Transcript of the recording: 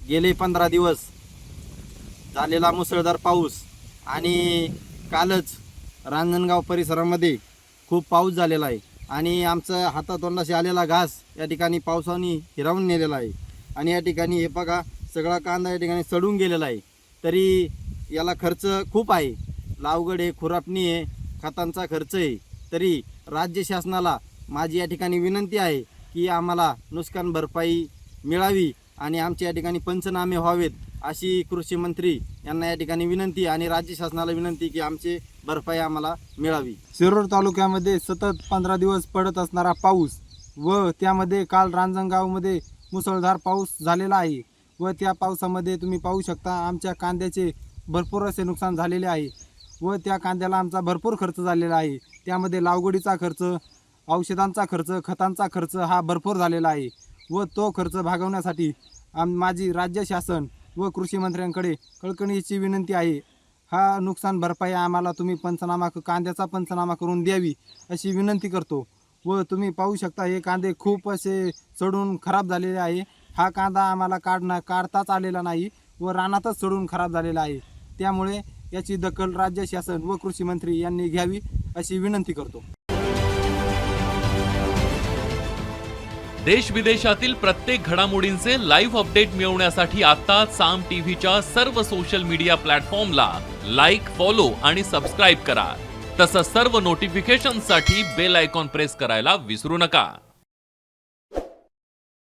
गेले 15 दिवस झालेला मुसळधार पाऊस आणि कालच रांजणगाव परिसरामध्ये खूप पाऊस झालेला आहे आणि आमचा हातातोंडाशी आलेला घास या ठिकाणी पावसाने हिरावून नेलेला आहे आणि या ठिकाणी हे बघा सगळा कांदा या ठिकाणी सडून गेलेला आहे। तरी याला खर्च खूप आहे, लावगड आहे, खुरापणी आहे, खतांचा खर्च आहे। तरी राज्य शासनाला माझी या ठिकाणी विनंती आहे की आम्हाला नुकसान भरपाई मिळावी आणि आमच्या या ठिकाणी पंचनामे व्हावेत अशी कृषी मंत्री यांना या ठिकाणी विनंती आणि राज्य शासनाला विनंती की आमचे भरपाई आम्हाला मिळावी। शिरूर तालुक्यामध्ये सतत 15 दिवस पडत असणारा पाऊस व त्यामध्ये काल रांजणगावमध्ये मुसळधार पाऊस झालेला आहे व त्या पावसामध्ये तुम्ही पाहू शकता आमच्या कांद्याचे भरपूर असे नुकसान झालेले आहे व त्या कांद्याला आमचा भरपूर खर्च झालेला आहे। त्यामध्ये लावगडीचा खर्च, औषधांचा खर्च, खतांचा खर्च हा भरपूर झालेला आहे व तो खर्च भागवण्यासाठी माझी राज्य शासन व कृषी मंत्र्यांकडे कळकळीची विनंती आहे। हा नुकसान भरपाई आम्हाला तुम्ही कांद्याचा पंचनामा करून द्यावी अशी विनंती करतो। व तुम्ही पाहू शकता हे कांदे खूप असे सडून खराब झालेले आहे। हा कांदा आम्हाला काढताच आलेला नाही व रानातच सडून खराब झालेला आहे। त्यामुळे याची दखल राज्य शासन व कृषी मंत्री यांनी घ्यावी अशी विनंती करतो। देश विदेशातील प्रत्येक घडामोडींचे लाईव्ह अपडेट मिळवण्यासाठी आता साम टीव्हीच्या सर्व सोशल मीडिया प्लॅटफॉर्मला लाईक, फॉलो आणि सबस्क्राईब करा। तसंच सर्व नोटिफिकेशनसाठी बेल आयकॉन प्रेस करायला विसरू नका।